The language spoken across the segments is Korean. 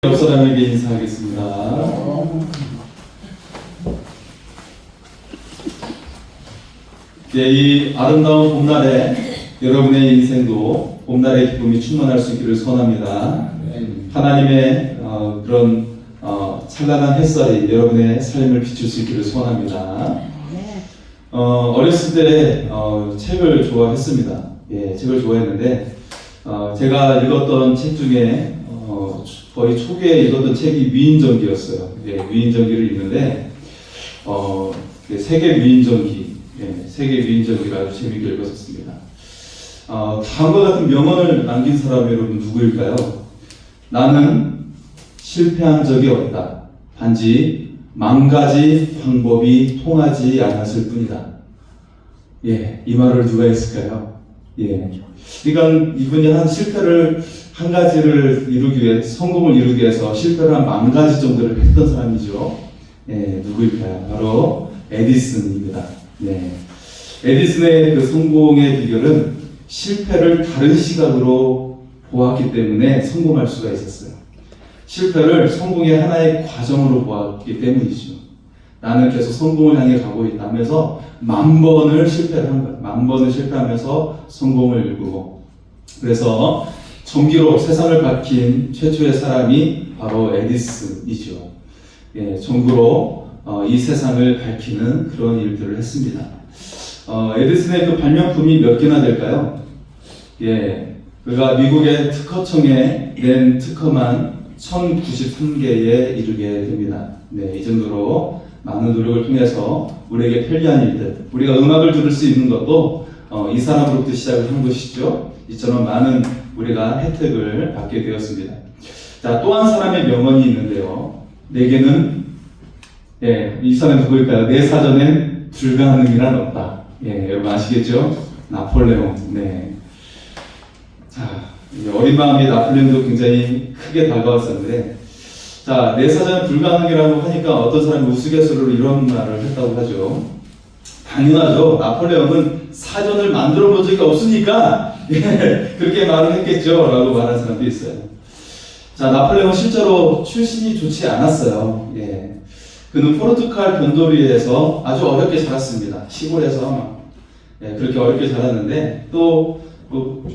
옆 사람에게 인사하겠습니다. 예, 이 아름다운 봄날에 여러분의 인생도 봄날의 기쁨이 충만할 수 있기를 소원합니다. 하나님의 그런 찬란한 햇살이 여러분의 삶을 비출 수 있기를 소원합니다. 어렸을 때 책을 좋아했습니다. 예, 책을 좋아했는데 제가 읽었던 책 중에 거의 초기에 읽었던 책이 위인전기였어요. 예, 위인전기를 읽는데 세계 위인전기, 세계 위인전기를 아주 재미있게 읽었었습니다. 다음과 같은 명언을 남긴 사람이 여러분 누구일까요? 나는 실패한 적이 없다. 단지 만가지 방법이 통하지 않았을 뿐이다. 예, 이 말을 누가 했을까요? 예, 그러니까 이분이 한 가지를 이루기 위해, 성공을 이루기 위해서 실패를 한 10,000가지 정도를 했던 사람이죠. 예, 누구일까요? 바로 에디슨입니다. 예. 에디슨의 그 성공의 비결은 실패를 다른 시각으로 보았기 때문에 성공할 수가 있었어요. 실패를 성공의 하나의 과정으로 보았기 때문이죠. 나는 계속 성공을 향해 가고 있다면서 10,000번을 실패를 한 거예요. 10,000번을 실패하면서 성공을 이루고, 그래서 전기로 세상을 밝힌 최초의 사람이 바로 에디슨이죠. 예, 전구로 이 세상을 밝히는 그런 일들을 했습니다. 에디슨의 그 발명품이 몇 개나 될까요? 예, 그가 미국의 특허청에 낸 특허만 1,093개에 이르게 됩니다. 네, 이 정도로 많은 노력을 통해서 우리에게 편리한 일들, 우리가 음악을 들을 수 있는 것도 이 사람으로부터 시작을 한 것이죠. 이처럼 많은 우리가 혜택을 받게 되었습니다. 자, 또 한 사람의 명언이 있는데요. 내게는, 이 사람이 누구일까요? 내 사전엔 불가능이란 없다. 예, 여러분 아시겠죠? 나폴레옹. 네. 자, 어린 마음의 나폴레옹도 굉장히 크게 다가왔었는데, 자, 내 사전은 불가능이라고 하니까 어떤 사람이 우스갯소리로 이런 말을 했다고 하죠. 당연하죠. 나폴레옹은 사전을 만들어 본 적이 없으니까 그렇게 말을 했겠죠 라고 말하는 사람도 있어요. 자, 나폴레옹은 실제로 출신이 좋지 않았어요. 예. 그는 포르투갈 변도리에서 아주 어렵게 자랐습니다. 시골에서 그렇게 어렵게 자랐는데 또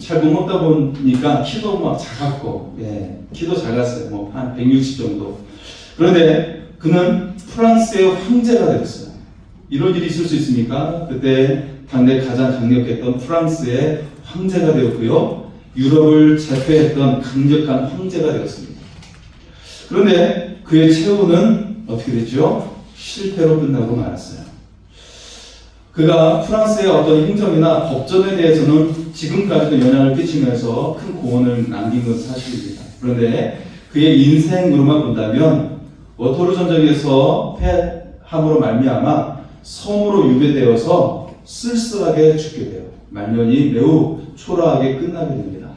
잘 못 먹다 보니까 키도 막 작았고, 키도 작았어요. 한 160 정도. 그런데 그는 프랑스의 황제가 되었어요. 이런 일이 있을 수 있습니까? 그때 당대 가장 강력했던 프랑스의 황제가 되었고요. 유럽을 제패했던 강력한 황제가 되었습니다. 그런데 그의 최후는 어떻게 됐죠? 실패로 끝나고 말았어요. 그가 프랑스의 어떤 행정이나 법전에 대해서는 지금까지도 영향을 끼치면서 큰 공헌을 남긴 것은 사실입니다. 그런데 그의 인생으로만 본다면 워터루 전쟁에서 패함으로 말미암아 섬으로 유배되어서 쓸쓸하게 죽게 돼요. 말년이 매우 초라하게 끝나게 됩니다.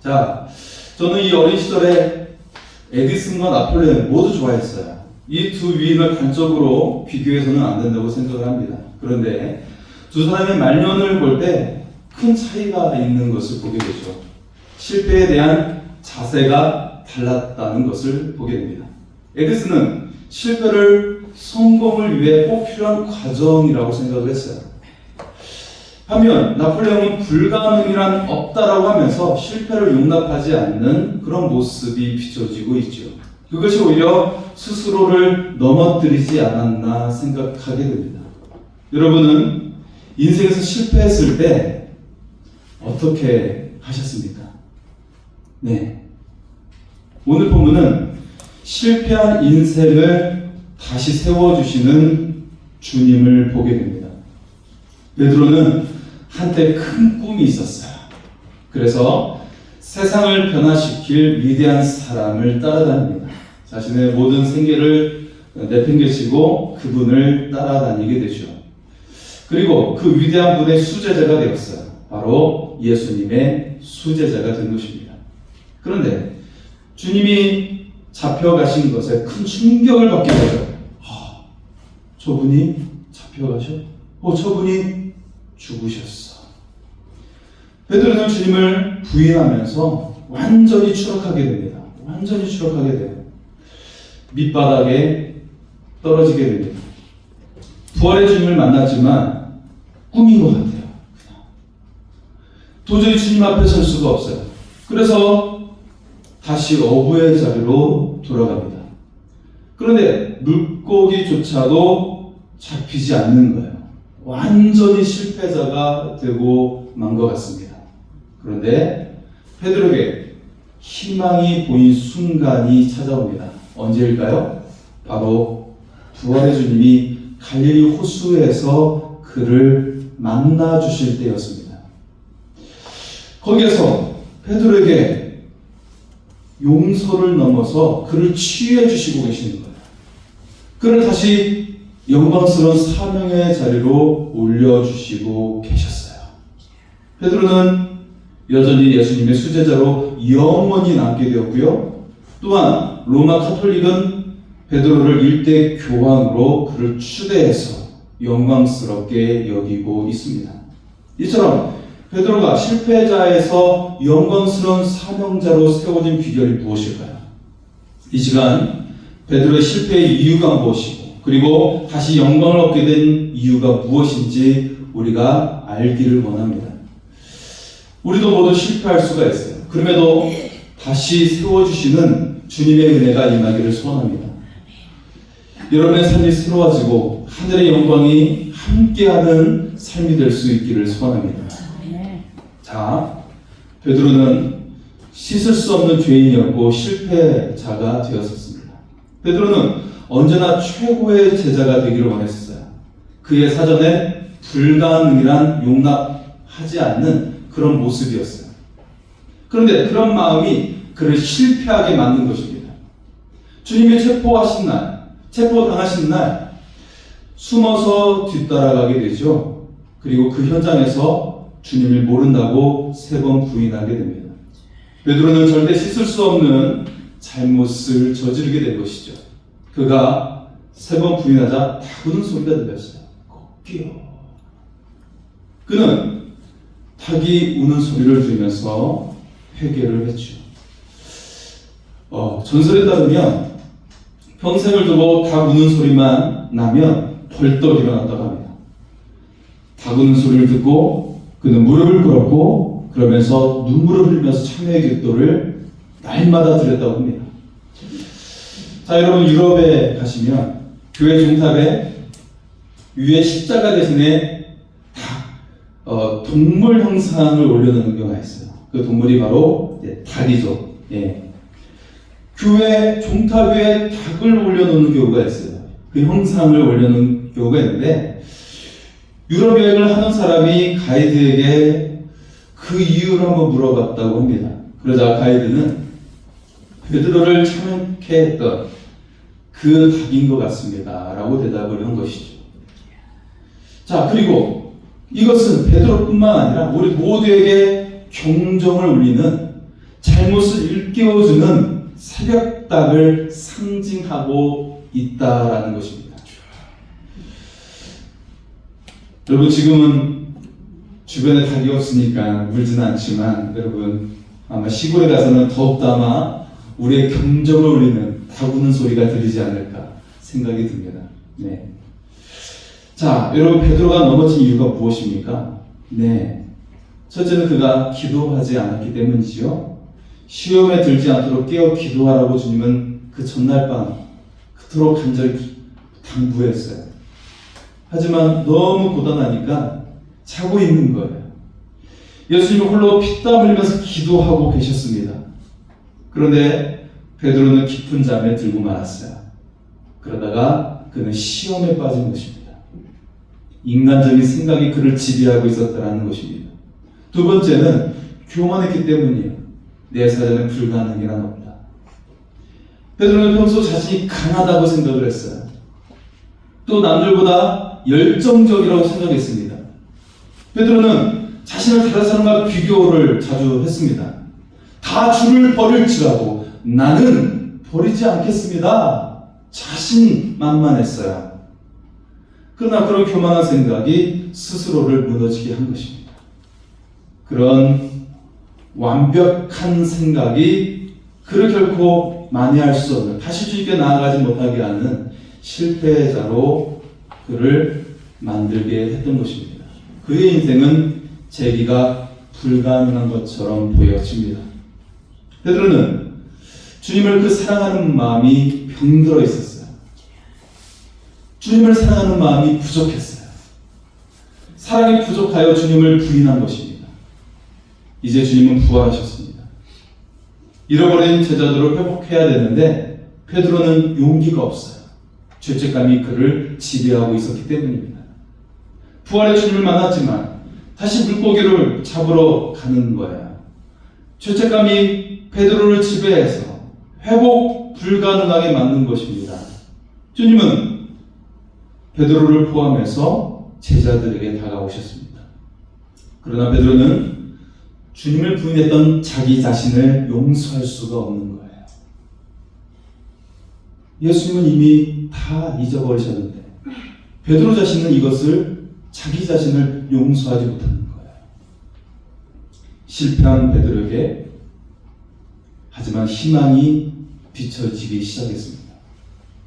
자, 저는 이 어린 시절에 에디슨과 나폴레옹 모두 좋아했어요. 이 두 위인을 단적으로 비교해서는 안 된다고 생각을 합니다. 그런데 두 사람의 말년을 볼 때 큰 차이가 있는 것을 보게 되죠. 실패에 대한 자세가 달랐다는 것을 보게 됩니다. 에디슨은 실패를 성공을 위해 꼭 필요한 과정이라고 생각을 했어요. 반면 나폴레옹은 불가능이란 없다라고 하면서 실패를 용납하지 않는 그런 모습이 비춰지고 있죠. 그것이 오히려 스스로를 넘어뜨리지 않았나 생각하게 됩니다. 여러분은 인생에서 실패했을 때 어떻게 하셨습니까? 네. 오늘 본문은 실패한 인생을 다시 세워주시는 주님을 보게 됩니다. 베드로는 한때 큰 꿈이 있었어요. 그래서 세상을 변화시킬 위대한 사람을 따라다닙니다. 자신의 모든 생계를 내팽개치고 그분을 따라다니게 되죠. 그리고 그 위대한 분의 수제자가 되었어요. 바로 예수님의 수제자가 된 것입니다. 그런데 주님이 잡혀가신 것에 큰 충격을 받게 되죠. 저분이 잡혀가셔? 저분이 죽으셨어. 베드로는 주님을 부인하면서 완전히 추락하게 됩니다. 완전히 추락하게 돼요. 밑바닥에 떨어지게 됩니다. 부활의 주님을 만났지만 꿈인 것 같아요. 도저히 주님 앞에 설 수가 없어요. 그래서 다시 어부의 자리로 돌아갑니다. 그런데 물고기조차도 잡히지 않는 거예요. 완전히 실패자가 되고 만 것 같습니다. 그런데 베드로에게 희망이 보인 순간이 찾아옵니다. 언제일까요? 바로 부활의 주님이 갈릴리 호수에서 그를 만나 주실 때였습니다. 거기에서 베드로에게 용서를 넘어서 그를 치유해 주시고 계시는 거예요. 그를 다시 영광스러운 사명의 자리로 올려주시고 계셨어요. 베드로는 여전히 예수님의 수제자로 영원히 남게 되었고요. 또한 로마 카톨릭은 베드로를 일대 교황으로 그를 추대해서 영광스럽게 여기고 있습니다. 이처럼 베드로가 실패자에서 영광스러운 사명자로 세워진 비결이 무엇일까요? 이 시간 베드로의 실패의 이유가 무엇이고 그리고 다시 영광을 얻게 된 이유가 무엇인지 우리가 알기를 원합니다. 우리도 모두 실패할 수가 있어요. 그럼에도 다시 세워주시는 주님의 은혜가 임하기를 소원합니다. 여러분의 삶이 새로워지고 하늘의 영광이 함께하는 삶이 될 수 있기를 소원합니다. 자, 베드로는 씻을 수 없는 죄인이었고 실패자가 되었었습니다. 베드로는 언제나 최고의 제자가 되기를 원했어요. 그의 사전에 불가능이란 용납하지 않는 그런 모습이었어요. 그런데 그런 마음이 그를 실패하게 만든 것입니다. 주님이 체포당하신 날 숨어서 뒤따라가게 되죠. 그리고 그 현장에서 주님을 모른다고 3번 부인하게 됩니다. 베드로는 절대 씻을 수 없는 잘못을 저지르게 된 것이죠. 그가 3번 부인하자 닭우는 소리가 들렸어요. 꺾여. 그는 닭이 우는 소리를 들으면서 회개를 했죠. 전설에 따르면 평생을 두고 닭 우는 소리만 나면 벌떡 일어났다고 합니다. 닭 우는 소리를 듣고 그는 무릎을 꿇었고 그러면서 눈물을 흘리면서 참회의 기도를 날마다 드렸다고 합니다. 자, 여러분 유럽에 가시면 교회 종탑에 위에 십자가 대신에 동물 형상을 올려놓는 경우가 있어요. 그 동물이 바로 닭이죠. 예. 교회 종탑 위에 닭을 올려놓는 경우가 있어요. 그 형상을 올려놓는 경우가 있는데 유럽 여행을 하는 사람이 가이드에게 그 이유를 한번 물어봤다고 합니다. 그러자 가이드는 베드로를 참여케 했던 그 닭인 것 같습니다 라고 대답을 한 것이죠. 자, 그리고 이것은 베드로뿐만 아니라 우리 모두에게 경종을 울리는 잘못을 일깨워주는 새벽닭을 상징하고 있다라는 것입니다. 여러분 지금은 주변에 닭이 없으니까 물지는 않지만 여러분 아마 시골에 가서는 더욱더 아마 우리의 경종을 울리는 닭 우는 소리가 들리지 않을까 생각이 듭니다. 네. 자, 여러분 베드로가 넘어진 이유가 무엇입니까? 네, 첫째는 그가 기도하지 않았기 때문이지요. 시험에 들지 않도록 깨어 기도하라고 주님은 그 전날 밤 그토록 간절히 당부했어요. 하지만 너무 고단하니까 자고 있는 거예요. 예수님은 홀로 피땀 흘리면서 기도하고 계셨습니다. 그런데 베드로는 깊은 잠에 들고 말았어요. 그러다가 그는 시험에 빠진 것입니다. 인간적인 생각이 그를 지배하고 있었다는 것입니다. 두 번째는 교만했기 때문이에요. 내 사전에 불가능이란 없다. 베드로는 평소 자신이 강하다고 생각을 했어요. 또 남들보다 열정적이라고 생각했습니다. 베드로는 자신을 다른 사람과 비교를 자주 했습니다. 다 주를 버릴지라도 나는 버리지 않겠습니다. 자신만만했어요. 그러나 그런 교만한 생각이 스스로를 무너지게 한 것입니다. 그런 완벽한 생각이 그를 결코 만회할 수 없는, 다시 주님께 나아가지 못하게 하는 실패자로 그를 만들게 했던 것입니다. 그의 인생은 재기가 불가능한 것처럼 보여집니다. 베드로는 주님을 그 사랑하는 마음이 병들어 있었어요. 주님을 사랑하는 마음이 부족했어요. 사랑이 부족하여 주님을 부인한 것입니다. 이제 주님은 부활하셨습니다. 잃어버린 제자들을 회복해야 되는데 베드로는 용기가 없어요. 죄책감이 그를 지배하고 있었기 때문입니다. 부활의 주님을 만났지만 다시 물고기를 잡으러 가는 거예요. 죄책감이 베드로를 지배해서 회복 불가능하게 만든 것입니다. 주님은 베드로를 포함해서 제자들에게 다가오셨습니다. 그러나 베드로는 주님을 부인했던 자기 자신을 용서할 수가 없는 거예요. 예수님은 이미 다 잊어버리셨는데 베드로 자신은 이것을 자기 자신을 용서하지 못하는 거예요. 실패한 베드로에게 하지만 희망이 비춰지기 시작했습니다.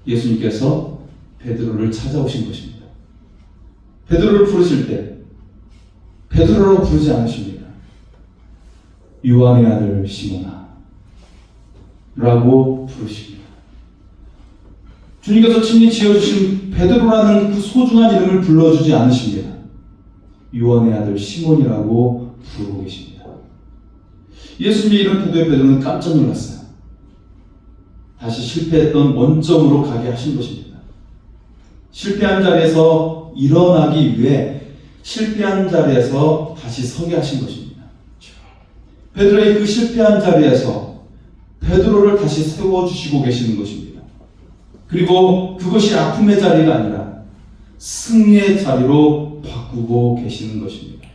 예수님께서 베드로를 찾아오신 것입니다. 베드로를 부르실 때 베드로라고 부르지 않으십니다. 요한의 아들 시몬아 라고 부르십니다. 주님께서 친히 지어주신 베드로라는 그 소중한 이름을 불러주지 않으십니다. 요한의 아들 시몬이라고 부르고 계십니다. 예수님의 이런 태도에 베드로는 깜짝 놀랐어요. 다시 실패했던 원점으로 가게 하신 것입니다. 실패한 자리에서 일어나기 위해 실패한 자리에서 다시 서게 하신 것입니다. 베드로의 그 실패한 자리에서 베드로를 다시 세워주시고 계시는 것입니다. 그리고 그것이 아픔의 자리가 아니라 승리의 자리로 바꾸고 계시는 것입니다.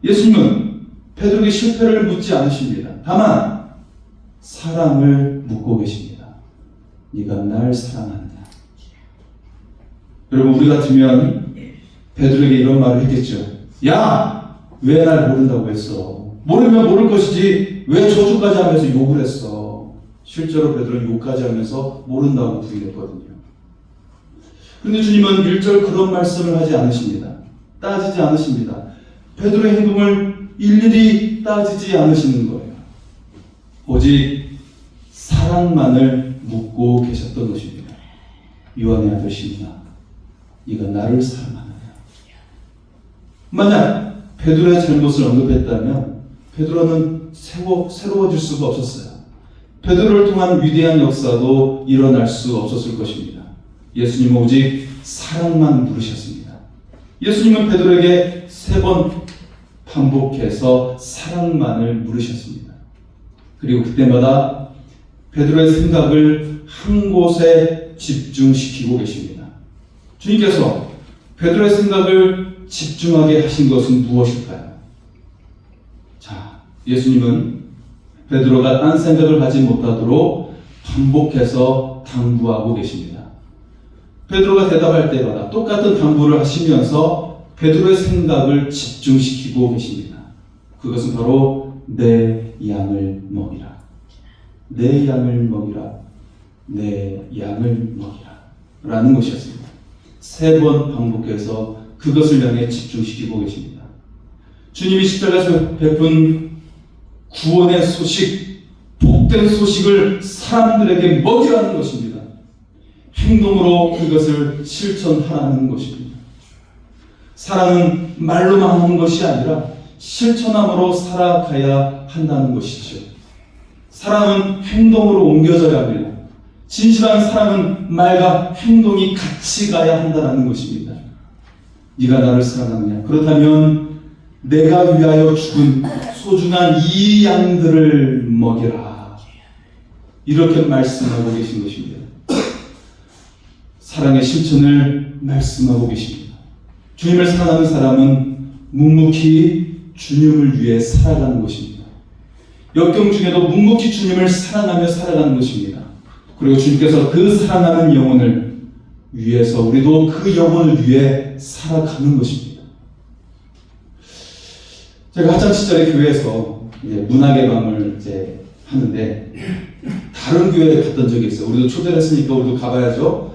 예수님은 베드로에게 실패를 묻지 않으십니다. 다만 사랑을 묻고 계십니다. 네가 날 사랑하느냐? 여러분, 우리 같으면 베드로에게 이런 말을 했겠죠. 야! 왜 날 모른다고 했어? 모르면 모를 것이지 왜 저주까지 하면서 욕을 했어? 실제로 베드로는 욕까지 하면서 모른다고 부인했거든요. 그런데 주님은 1절 그런 말씀을 하지 않으십니다. 따지지 않으십니다. 베드로의 행동을 일일이 따지지 않으시는 거예요. 오직 사랑만을 묻고 계셨던 것입니다. 요한의 아들 시몬아, 네가 나를 사랑하느냐? 만약 베드로의 잘못을 언급했다면 베드로는 새로워질 수가 없었어요. 베드로를 통한 위대한 역사도 일어날 수 없었을 것입니다. 예수님은 오직 사랑만 부르셨습니다. 예수님은 베드로에게 3번 반복해서 사랑만을 물으셨습니다. 그리고 그때마다 베드로의 생각을 한 곳에 집중시키고 계십니다. 주님께서 베드로의 생각을 집중하게 하신 것은 무엇일까요? 자, 예수님은 베드로가 딴 생각을 하지 못하도록 반복해서 당부하고 계십니다. 베드로가 대답할 때마다 똑같은 당부를 하시면서 베드로의 생각을 집중시키고 계십니다. 그것은 바로 내 양을 먹이라. 내 양을 먹이라. 내 양을 먹이라. 라는 것이었습니다. 3번 반복해서 그것을 향해 집중시키고 계십니다. 주님이 십자가에서 베푼 구원의 소식, 복된 소식을 사람들에게 먹이라는 것입니다. 행동으로 그것을 실천하라는 것입니다. 사랑은 말로만 하는 것이 아니라 실천함으로 살아가야 한다는 것이죠. 사랑은 행동으로 옮겨져야 합니다. 진실한 사랑은 말과 행동이 같이 가야 한다는 것입니다. 네가 나를 사랑하느냐? 그렇다면 내가 위하여 죽은 소중한 이 양들을 먹여라. 이렇게 말씀하고 계신 것입니다. 사랑의 실천을 말씀하고 계십니다. 주님을 사랑하는 사람은 묵묵히 주님을 위해 살아가는 것입니다. 역경 중에도 묵묵히 주님을 사랑하며 살아가는 것입니다. 그리고 주님께서 그 사랑하는 영혼을 위해서 우리도 그 영혼을 위해 살아가는 것입니다. 제가 학창 시절에 교회에서 문학의 밤을 하는데 다른 교회에 갔던 적이 있어요. 우리도 초대를 했으니까 우리도 가봐야죠.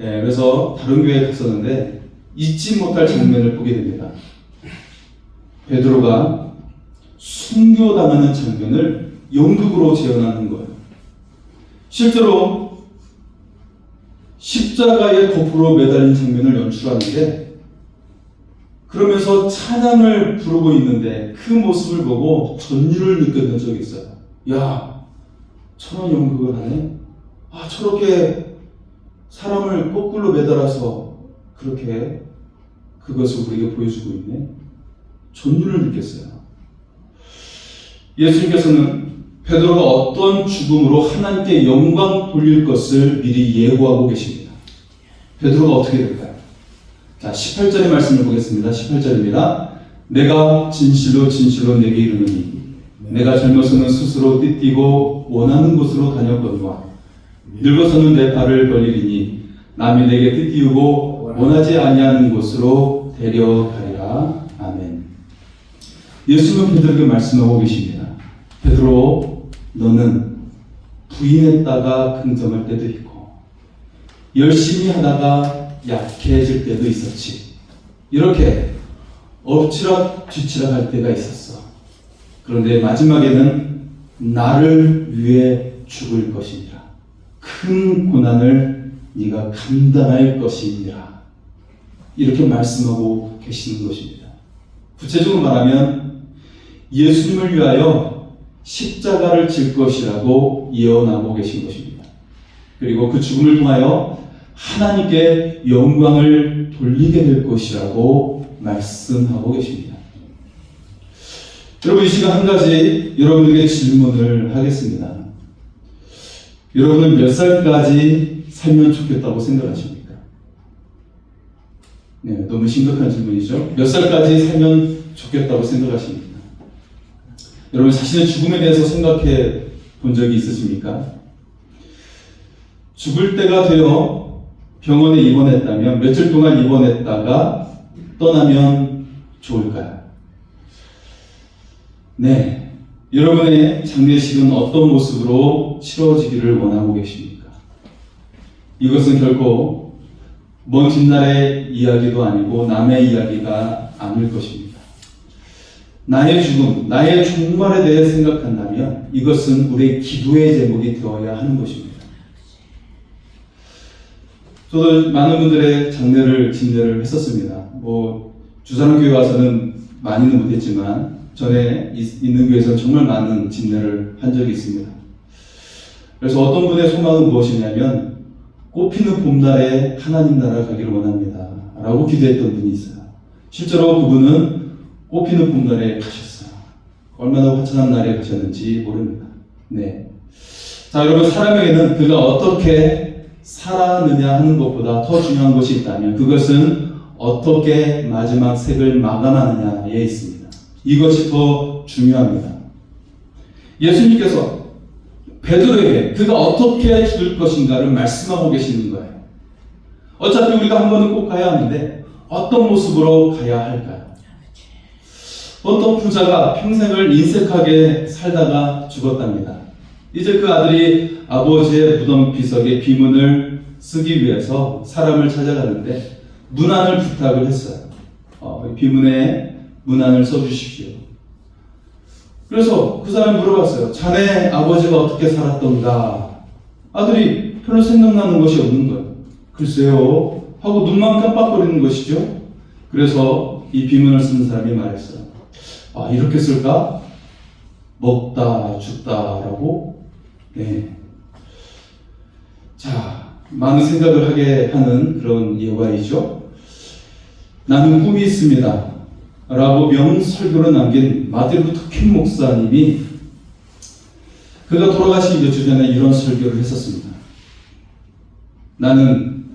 예, 그래서 다른 교회에 갔었는데 잊지 못할 장면을 보게 됩니다. 베드로가 순교당하는 장면을 연극으로 재현하는 거예요. 실제로 십자가에 거꾸로 매달린 장면을 연출하는데 그러면서 찬양을 부르고 있는데 그 모습을 보고 전율을 느꼈던 적이 있어요. 야, 저런 연극을 하네? 아, 저렇게 사람을 거꾸로 매달아서 그렇게 그것을 우리에게 보여주고 있네. 전율을 느꼈어요. 예수님께서는 베드로가 어떤 죽음으로 하나님께 영광 돌릴 것을 미리 예고하고 계십니다. 베드로가 어떻게 될까요? 자, 18절의 말씀을 보겠습니다. 18절입니다. 내가 진실로 진실로 내게 이르노니 내가 젊어서는 스스로 띠띠고 원하는 곳으로 다녔거니와 늙어서는 내 발을 벌리리니 남이 내게 띠띠우고 원하지 아니하는 곳으로 데려가리라. 아멘. 예수님은 베드로에게 말씀하고 계십니다. 베드로, 너는 부인했다가 긍정할 때도 있고 열심히 하다가 약해질 때도 있었지. 이렇게 엎치락 뒤치락 할 때가 있었어. 그런데 마지막에는 나를 위해 죽을 것이니라. 큰 고난을 네가 감당할 것이니라. 이렇게 말씀하고 계시는 것입니다. 구체적으로 말하면 예수님을 위하여 십자가를 질 것이라고 예언하고 계신 것입니다. 그리고 그 죽음을 통하여 하나님께 영광을 돌리게 될 것이라고 말씀하고 계십니다. 여러분, 이 시간 한 가지 여러분에게 질문을 하겠습니다. 여러분은 몇 살까지 살면 좋겠다고 생각하십니까? 네, 너무 심각한 질문이죠. 몇 살까지 살면 좋겠다고 생각하십니까? 여러분, 자신의 죽음에 대해서 생각해 본 적이 있으십니까? 죽을 때가 되어 병원에 입원했다면 며칠 동안 입원했다가 떠나면 좋을까요? 네, 여러분의 장례식은 어떤 모습으로 치러지기를 원하고 계십니까? 이것은 결코 먼 뒷날의 이야기도 아니고 남의 이야기가 아닐 것입니다. 나의 죽음, 나의 종말에 대해 생각한다면 이것은 우리의 기도의 제목이 되어야 하는 것입니다. 저도 많은 분들의 장례를 진례를 했었습니다. 주사람 교회 와서는 많이는 못했지만 전에 있는 교회에서는 정말 많은 진례를 한 적이 있습니다. 그래서 어떤 분의 소망은 무엇이냐면 꽃피는 봄날에 하나님 나라 가기를 원합니다 라고 기도했던 분이 있어요. 실제로 그분은 꽃피는 봄날에 가셨어요. 얼마나 화창한 날에 가셨는지 모릅니다. 네. 자, 여러분, 사람에게는 그가 어떻게 살았느냐 하는 것보다 더 중요한 것이 있다면 그것은 어떻게 마지막 색을 마감하느냐에 있습니다. 이것이 더 중요합니다. 예수님께서 베드로에게 그가 어떻게 죽을 것인가를 말씀하고 계시는 거예요. 어차피 우리가 한 번은 꼭 가야 하는데 어떤 모습으로 가야 할까요? 어떤 부자가 평생을 인색하게 살다가 죽었답니다. 이제 그 아들이 아버지의 무덤 비석에 비문을 쓰기 위해서 사람을 찾아가는데 문안을 부탁을 했어요. 비문에 문안을 써주십시오. 그래서 그 사람이 물어봤어요. 자네 아버지가 어떻게 살았던가? 아들이 별로 생각나는 것이 없는 거예요. 글쎄요 하고 눈만 깜빡거리는 것이죠. 그래서 이 비문을 쓴 사람이 말했어요. 아, 이렇게 쓸까? 먹다 죽다라고. 네. 자, 많은 생각을 하게 하는 그런 예화이죠. 나는 꿈이 있습니다 라고 명설교를 남긴 마틴 루터 킹 목사님이 그가 돌아가시기 몇 주 전에 이런 설교를 했었습니다. 나는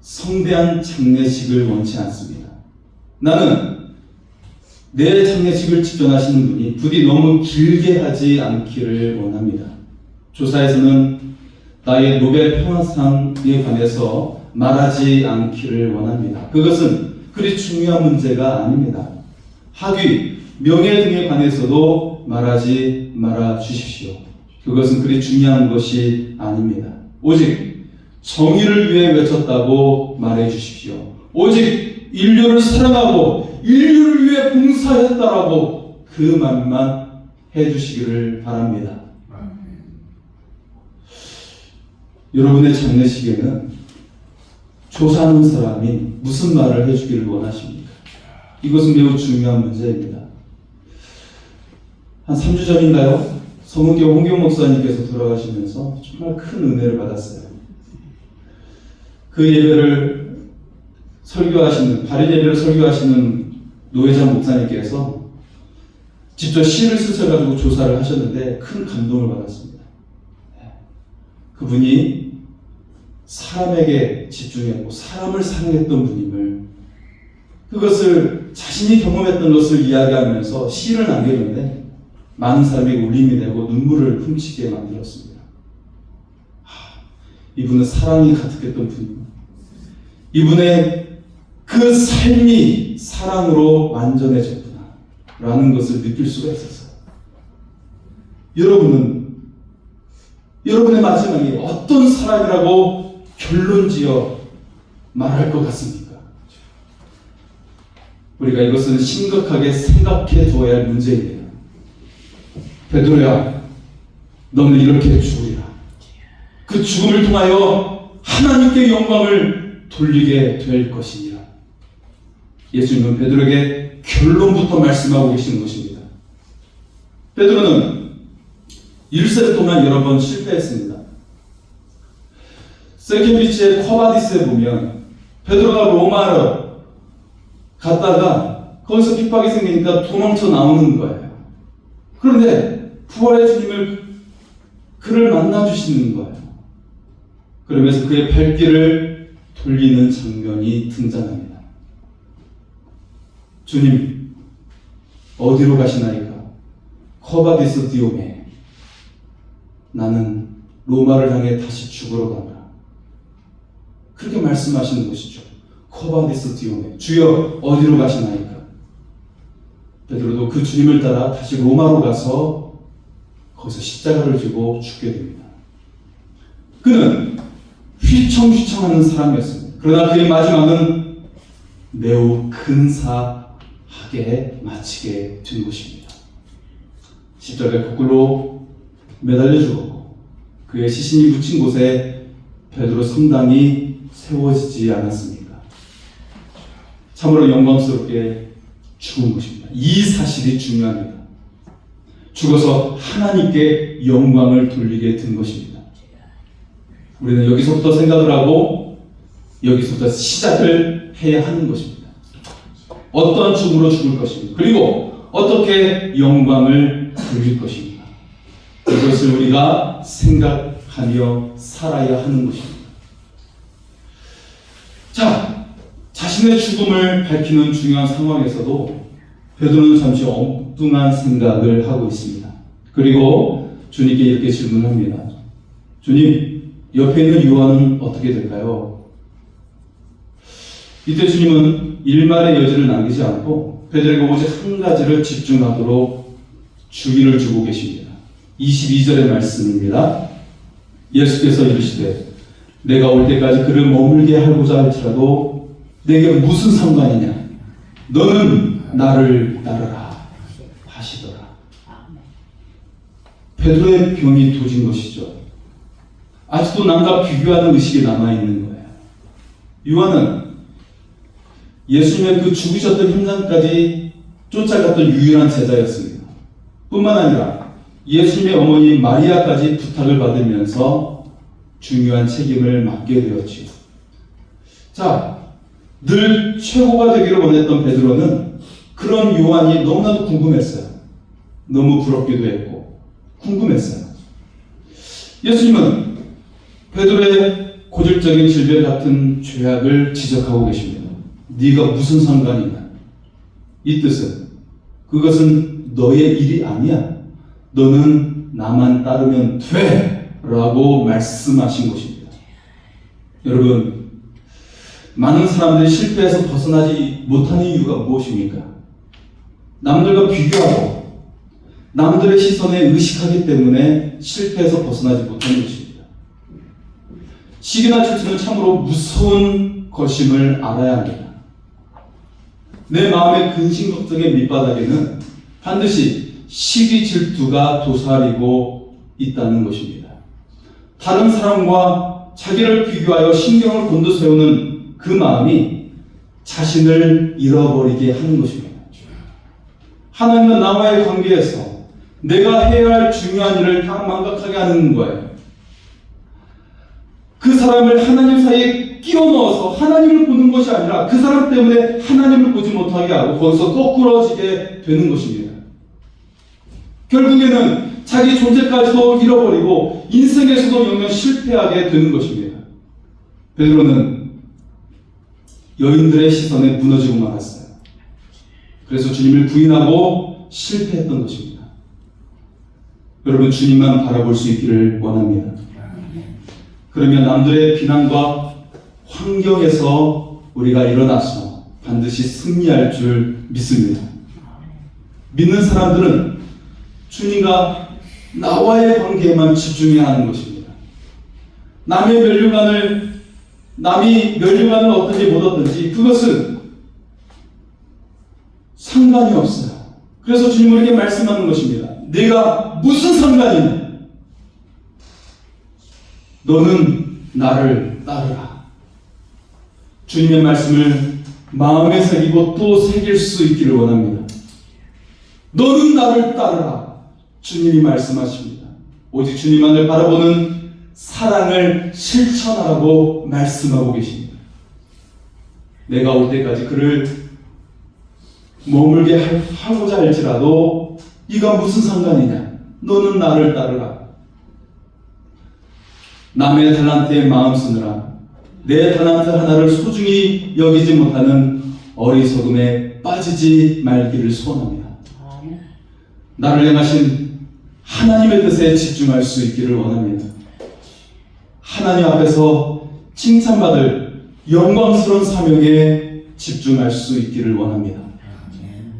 성대한 장례식을 원치 않습니다. 나는 내 장례식을 집전하시는 분이 부디 너무 길게 하지 않기를 원합니다. 조사에서는 나의 노벨 평화상에 관해서 말하지 않기를 원합니다. 그것은 그리 중요한 문제가 아닙니다. 학위, 명예 등에 관해서도 말하지 말아 주십시오. 그것은 그리 중요한 것이 아닙니다. 오직 정의를 위해 외쳤다고 말해 주십시오. 오직 인류를 사랑하고 인류를 위해 봉사했다라고 그 말만 해주시기를 바랍니다. 여러분의 장례식에는 조사하는 사람이 무슨 말을 해주기를 원하십니까? 이것은 매우 중요한 문제입니다. 한 3주 전인가요? 성은교 홍경 목사님께서 돌아가시면서 정말 큰 은혜를 받았어요. 그 예배를 설교하시는, 발인 예배를 설교하시는 노회장 목사님께서 직접 시를 쓰셔가지고 조사를 하셨는데 큰 감동을 받았습니다. 그분이 사람에게 집중했고 사람을 사랑했던 분임을, 그것을 자신이 경험했던 것을 이야기하면서 시를 남겼는데 많은 사람에게 울림이 되고 눈물을 훔치게 만들었습니다. 이분은 사랑이 가득했던 분입니다. 이분의 그 삶이 사랑으로 완전해졌구나 라는 것을 느낄 수가 있었어요. 여러분은 여러분의 마지막이 어떤 사람이라고 결론지어 말할 것 같습니까? 우리가 이것은 심각하게 생각해 두어야 할 문제입니다. 베드로야, 너는 이렇게 죽으리라. 그 죽음을 통하여 하나님께 영광을 돌리게 될 것이니라. 예수님은 베드로에게 결론부터 말씀하고 계시는 것입니다. 베드로는 1세 동안 여러 번 실패했습니다. 세케비치의 쿼바디스에 보면 베드로가 로마로 갔다가 거기서 핍박이 생기니까 도망쳐 나오는 거예요. 그런데 부활의 주님을 그를 만나주시는 거예요. 그러면서 그의 발길을 돌리는 장면이 등장합니다. 주님, 어디로 가시나이까? 쿼바디스 디오메. 나는 로마를 향해 다시 죽으러 간다. 그렇게 말씀하시는 것이죠. 쿼바디스 디오메. 주여, 어디로 가시나이까? 베드로도 그 주님을 따라 다시 로마로 가서 거기서 십자가를 지고 죽게 됩니다. 그는 휘청휘청하는 사람이었습니다. 그러나 그의 마지막은 매우 근사하게 마치게 된 것입니다. 십자가에 거꾸로 매달려 죽었고 그의 시신이 묻힌 곳에 베드로 성당이 세워지지 않았습니까? 참으로 영광스럽게 죽은 것입니다. 이 사실이 중요합니다. 죽어서 하나님께 영광을 돌리게 된 것입니다. 우리는 여기서부터 생각을 하고 여기서부터 시작을 해야 하는 것입니다. 어떠한 죽음으로 죽을 것입니다. 그리고 어떻게 영광을 돌릴 것입니다. 이것을 우리가 생각하며 살아야 하는 것입니다. 자, 자신의 죽음을 밝히는 중요한 상황에서도 베드로는 잠시 엉뚱한 생각을 하고 있습니다. 그리고 주님께 이렇게 질문합니다. 주님, 옆에 있는 요한은 어떻게 될까요? 이때 주님은 일말의 여지를 남기지 않고 베드로에게 오직 한 가지를 집중하도록 주의를 주고 계십니다. 22절의 말씀입니다. 예수께서 이르시되 내가 올 때까지 그를 머물게 하고자 할지라도 내게 무슨 상관이냐? 너는 나를 따르라 하시더라. 베드로의 병이 도진 것이죠. 아직도 남과 비교하는 의식이 남아있는 거예요. 요한은 예수님의 그 죽으셨던 현장까지 쫓아갔던 유일한 제자였습니다. 뿐만 아니라 예수님의 어머니 마리아까지 부탁을 받으면서 중요한 책임을 맡게 되었지요. 자, 늘 최고가 되기를 원했던 베드로는 그런 요한이 너무나도 궁금했어요. 너무 부럽기도 했고 궁금했어요. 예수님은 베드로의 고질적인 질병 같은 죄악을 지적하고 계십니다. 네가 무슨 상관이냐? 이 뜻은 그것은 너의 일이 아니야. 너는 나만 따르면 돼 라고 말씀하신 것입니다. 여러분, 많은 사람들이 실패해서 벗어나지 못하는 이유가 무엇입니까? 남들과 비교하고 남들의 시선에 의식하기 때문에 실패해서 벗어나지 못하는 것입니다. 시기나 질투는 참으로 무서운 것임을 알아야 합니다. 내 마음의 근심 걱정의 밑바닥에는 반드시 시기 질투가 도사리고 있다는 것입니다. 다른 사람과 자기를 비교하여 신경을 곤두세우는 그 마음이 자신을 잃어버리게 하는 것입니다. 하나님은 나와의 관계에서 내가 해야 할 중요한 일을 다 망각하게 하는 거예요. 그 사람을 하나님 사이에 끼워 넣어서 하나님을 보는 것이 아니라 그 사람 때문에 하나님을 보지 못하게 하고 거기서 거꾸러지게 되는 것입니다. 결국에는 자기 존재까지도 잃어버리고 인생에서도 영영 실패하게 되는 것입니다. 베드로는 여인들의 시선에 무너지고 말았어요. 그래서 주님을 부인하고 실패했던 것입니다. 여러분, 주님만 바라볼 수 있기를 원합니다. 그러면 남들의 비난과 환경에서 우리가 일어나서 반드시 승리할 줄 믿습니다. 믿는 사람들은 주님과 나와의 관계에만 집중해야 하는 것입니다. 남이 멸류관을 얻든지 못 얻든지 그것은 상관이 없어요. 그래서 주님은 이렇게 말씀하는 것입니다. 내가 무슨 상관이냐? 너는 나를 따르라. 주님의 말씀을 마음에 새기고 또 새길 수 있기를 원합니다. 너는 나를 따르라. 주님이 말씀하십니다. 오직 주님만을 바라보는 사랑을 실천하라고 말씀하고 계십니다. 내가 올 때까지 그를 머물게 하고자 할지라도 네가 무슨 상관이냐? 너는 나를 따르라. 남의 달란트에 마음 쓰느라 내 달란트 하나를 소중히 여기지 못하는 어리석음에 빠지지 말기를 소원합니다. 나를 향하신 하나님의 뜻에 집중할 수 있기를 원합니다. 하나님 앞에서 칭찬받을 영광스러운 사명에 집중할 수 있기를 원합니다.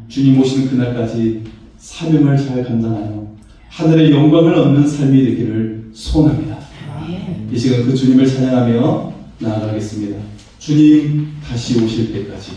주님 오시는 그날까지 사명을 잘 감당하여 하늘의 영광을 얻는 삶이 되기를 소원합니다. 이 시간 그 주님을 찬양하며 나아가겠습니다. 주님 다시 오실 때까지